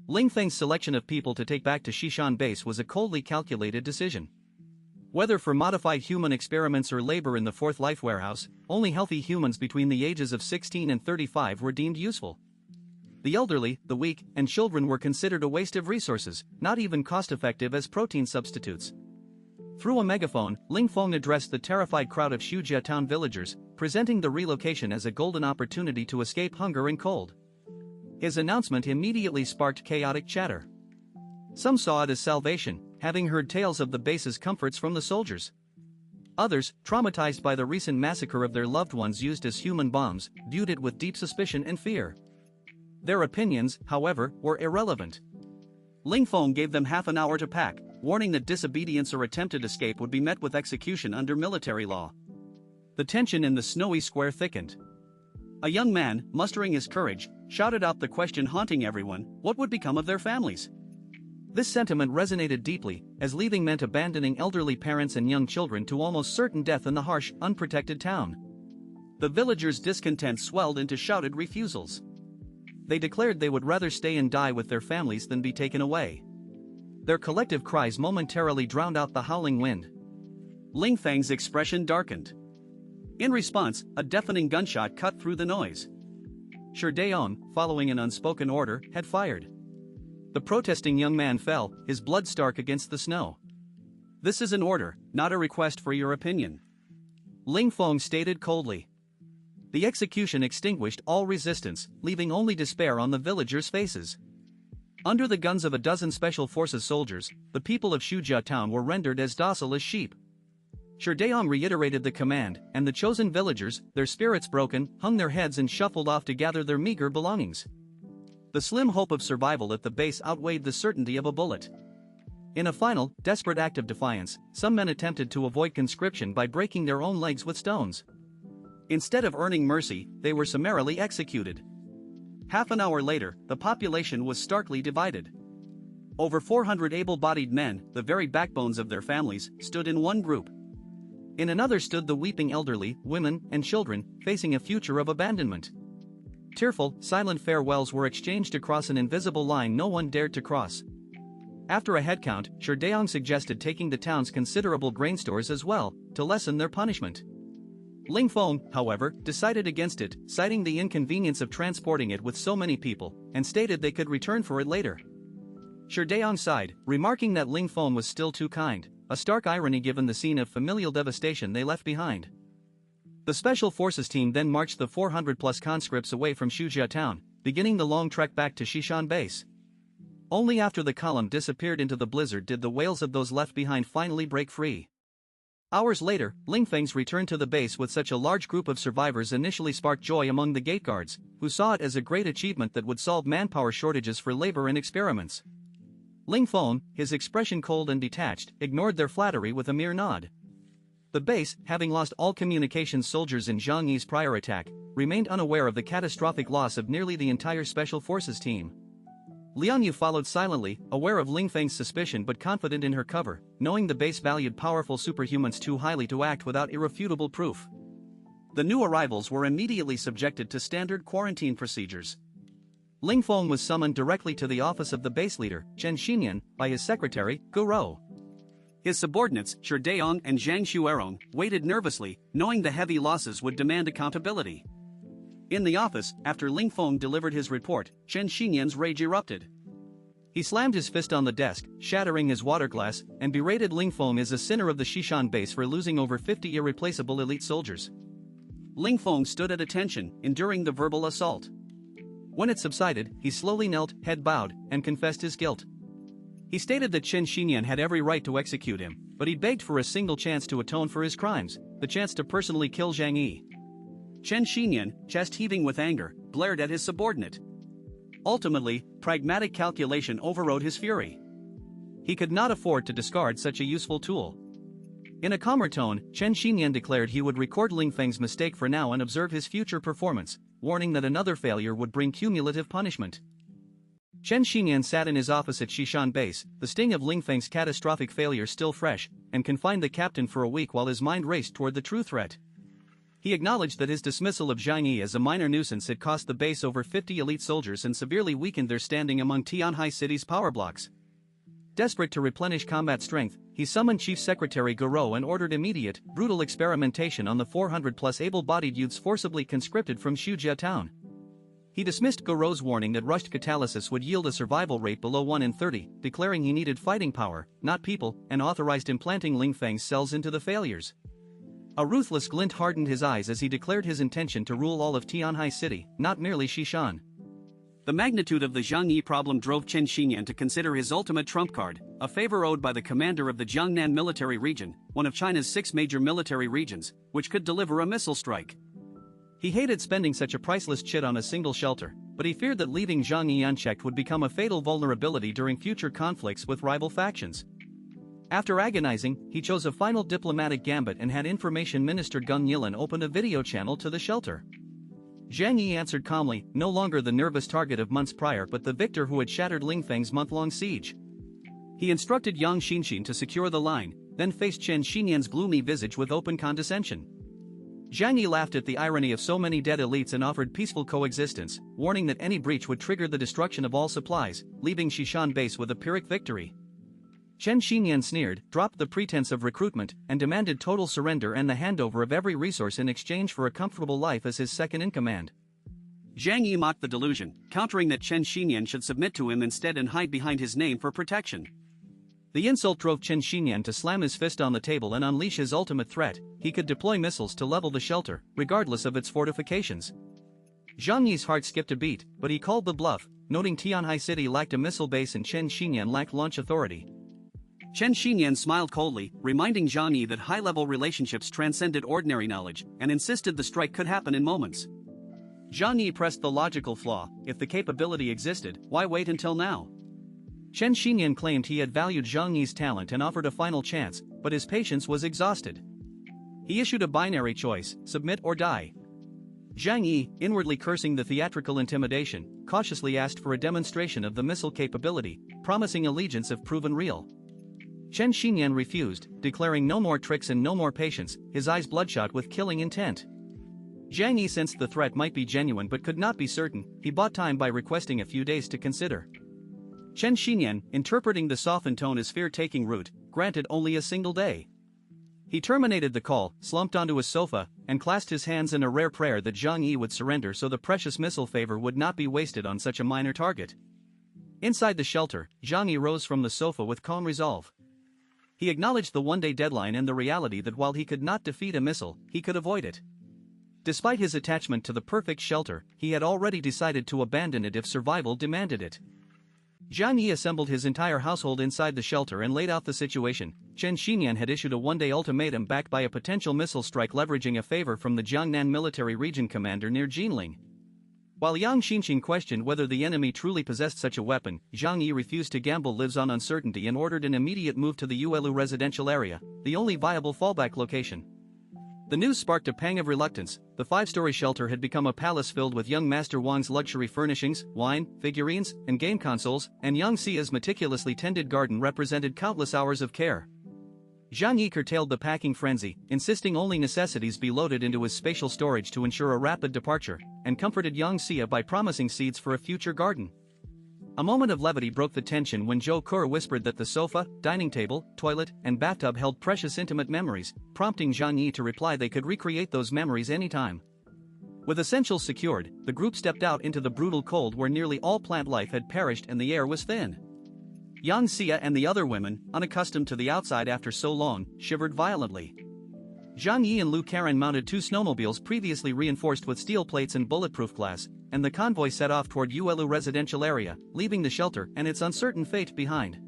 Ling Feng's selection of people to take back to Shishan base was a coldly calculated decision. Whether for modified human experiments or labor in the Fourth Life Warehouse, only healthy humans between the ages of 16 and 35 were deemed useful. The elderly, the weak, and children were considered a waste of resources, not even cost-effective as protein substitutes. Through a megaphone, Ling Feng addressed the terrified crowd of Shujia town villagers, presenting the relocation as a golden opportunity to escape hunger and cold. His announcement immediately sparked chaotic chatter. Some saw it as salvation, having heard tales of the base's comforts from the soldiers. Others, traumatized by the recent massacre of their loved ones used as human bombs, viewed it with deep suspicion and fear. Their opinions, however, were irrelevant. Ling Feng gave them half an hour to pack, warning that disobedience or attempted escape would be met with execution under military law. The tension in the snowy square thickened. A young man, mustering his courage, shouted out the question haunting everyone: what would become of their families? This sentiment resonated deeply, as leaving meant abandoning elderly parents and young children to almost certain death in the harsh, unprotected town. The villagers' discontent swelled into shouted refusals. They declared they would rather stay and die with their families than be taken away. Their collective cries momentarily drowned out the howling wind. Ling Feng's expression darkened. In response, a deafening gunshot cut through the noise. Shi Daong, following an unspoken order, had fired. The protesting young man fell, his blood stark against the snow. "This is an order, not a request for your opinion," Ling Feng stated coldly. The execution extinguished all resistance, leaving only despair on the villagers' faces. Under the guns of a dozen Special Forces soldiers, the people of Shujia town were rendered as docile as sheep. Shi Daong reiterated the command, and the chosen villagers, their spirits broken, hung their heads and shuffled off to gather their meager belongings. The slim hope of survival at the base outweighed the certainty of a bullet. In a final, desperate act of defiance, some men attempted to avoid conscription by breaking their own legs with stones. Instead of earning mercy, they were summarily executed. Half an hour later, the population was starkly divided. Over 400 able-bodied men, the very backbones of their families, stood in one group. In another stood the weeping elderly, women, and children, facing a future of abandonment. Tearful, silent farewells were exchanged across an invisible line no one dared to cross. After a headcount, Shi Daong suggested taking the town's considerable grain stores as well, to lessen their punishment. Ling Feng, however, decided against it, citing the inconvenience of transporting it with so many people, and stated they could return for it later. Shi Daong sighed, remarking that Ling Feng was still too kind, a stark irony given the scene of familial devastation they left behind. The Special Forces team then marched the 400-plus conscripts away from Shujia town, beginning the long trek back to Shishan base. Only after the column disappeared into the blizzard did the wails of those left behind finally break free. Hours later, Ling Feng's return to the base with such a large group of survivors initially sparked joy among the gate guards, who saw it as a great achievement that would solve manpower shortages for labor and experiments. Ling Feng, his expression cold and detached, ignored their flattery with a mere nod. The base, having lost all communications soldiers in Zhang Yi's prior attack, remained unaware of the catastrophic loss of nearly the entire Special Forces team. Liang Yu followed silently, aware of Ling Feng's suspicion but confident in her cover, knowing the base valued powerful superhumans too highly to act without irrefutable proof. The new arrivals were immediately subjected to standard quarantine procedures. Ling Feng was summoned directly to the office of the base leader, Chen Xinyan, by his secretary, Gu Rou. His subordinates, Shi Daong and Zhang Xuerong, waited nervously, knowing the heavy losses would demand accountability. In the office, after Ling Feng delivered his report, Chen Xinyan's rage erupted. He slammed his fist on the desk, shattering his water glass, and berated Ling Feng as a sinner of the Shishan base for losing over 50 irreplaceable elite soldiers. Ling Feng stood at attention, enduring the verbal assault. When it subsided, he slowly knelt, head bowed, and confessed his guilt. He stated that Chen Xinyan had every right to execute him, but he begged for a single chance to atone for his crimes, the chance to personally kill Zhang Yi. Chen Xinyan, chest heaving with anger, glared at his subordinate. Ultimately, pragmatic calculation overrode his fury. He could not afford to discard such a useful tool. In a calmer tone, Chen Xinyan declared he would record Ling Feng's mistake for now and observe his future performance, warning that another failure would bring cumulative punishment. Chen Xinyan sat in his office at Shishan base, the sting of Ling Feng's catastrophic failure still fresh, and confined the captain for a week while his mind raced toward the true threat. He acknowledged that his dismissal of Zhang Yi as a minor nuisance had cost the base over 50 elite soldiers and severely weakened their standing among Tianhai City's power blocks. Desperate to replenish combat strength, he summoned Chief Secretary Goro and ordered immediate, brutal experimentation on the 400-plus able-bodied youths forcibly conscripted from Shujia town. He dismissed Goro's warning that rushed catalysis would yield a survival rate below 1 in 30, declaring he needed fighting power, not people, and authorized implanting Lingfeng's cells into the failures. A ruthless glint hardened his eyes as he declared his intention to rule all of Tianhai City, not merely Xishan. The magnitude of the Zhang Yi problem drove Chen Xinyan to consider his ultimate trump card, a favor owed by the commander of the Jiangnan military region, one of China's 6 major military regions, which could deliver a missile strike. He hated spending such a priceless chit on a single shelter, but he feared that leaving Zhang Yi unchecked would become a fatal vulnerability during future conflicts with rival factions. After agonizing, he chose a final diplomatic gambit and had Information Minister Gung Yilan open a video channel to the shelter. Zhang Yi answered calmly, no longer the nervous target of months prior but the victor who had shattered Lingfeng's month-long siege. He instructed Yang Xinxin to secure the line, then faced Chen Xinyan's gloomy visage with open condescension. Zhang Yi laughed at the irony of so many dead elites and offered peaceful coexistence, warning that any breach would trigger the destruction of all supplies, leaving Xishan base with a Pyrrhic victory. Chen Xinyan sneered, dropped the pretense of recruitment, and demanded total surrender and the handover of every resource in exchange for a comfortable life as his second-in-command. Zhang Yi mocked the delusion, countering that Chen Xinyan should submit to him instead and hide behind his name for protection. The insult drove Chen Xinyan to slam his fist on the table and unleash his ultimate threat: he could deploy missiles to level the shelter, regardless of its fortifications. Zhang Yi's heart skipped a beat, but he called the bluff, noting Tianhai City lacked a missile base and Chen Xinyan lacked launch authority. Chen Xinyan smiled coldly, reminding Zhang Yi that high-level relationships transcended ordinary knowledge, and insisted the strike could happen in moments. Zhang Yi pressed the logical flaw: if the capability existed, why wait until now? Chen Xinyan claimed he had valued Zhang Yi's talent and offered a final chance, but his patience was exhausted. He issued a binary choice: submit or die. Zhang Yi, inwardly cursing the theatrical intimidation, cautiously asked for a demonstration of the missile capability, promising allegiance if proven real. Chen Xinyan refused, declaring no more tricks and no more patience, his eyes bloodshot with killing intent. Zhang Yi sensed the threat might be genuine but could not be certain. He bought time by requesting a few days to consider. Chen Xinyan, interpreting the softened tone as fear taking root, granted only a single day. He terminated the call, slumped onto his sofa, and clasped his hands in a rare prayer that Zhang Yi would surrender so the precious missile favor would not be wasted on such a minor target. Inside the shelter, Zhang Yi rose from the sofa with calm resolve. He acknowledged the one-day deadline and the reality that while he could not defeat a missile, he could avoid it. Despite his attachment to the perfect shelter, he had already decided to abandon it if survival demanded it. Zhang Yi assembled his entire household inside the shelter and laid out the situation. Chen Xinyan had issued a one-day ultimatum backed by a potential missile strike leveraging a favor from the Jiangnan military region commander near Jinling. While Yang Xinxin questioned whether the enemy truly possessed such a weapon, Zhang Yi refused to gamble lives on uncertainty and ordered an immediate move to the Yuelu residential area, the only viable fallback location. The news sparked a pang of reluctance. The 5-story shelter had become a palace filled with young Master Wang's luxury furnishings, wine, figurines, and game consoles, and young Xia's meticulously tended garden represented countless hours of care. Zhang Yi curtailed the packing frenzy, insisting only necessities be loaded into his spatial storage to ensure a rapid departure, and comforted young Xia by promising seeds for a future garden. A moment of levity broke the tension when Zhou Ke whispered that the sofa, dining table, toilet, and bathtub held precious intimate memories, prompting Zhang Yi to reply they could recreate those memories anytime. With essentials secured, the group stepped out into the brutal cold where nearly all plant life had perished and the air was thin. Yang Xia and the other women, unaccustomed to the outside after so long, shivered violently. Zhang Yi and Lu Karen mounted 2 snowmobiles previously reinforced with steel plates and bulletproof glass, and the convoy set off toward Yuelu residential area, leaving the shelter and its uncertain fate behind.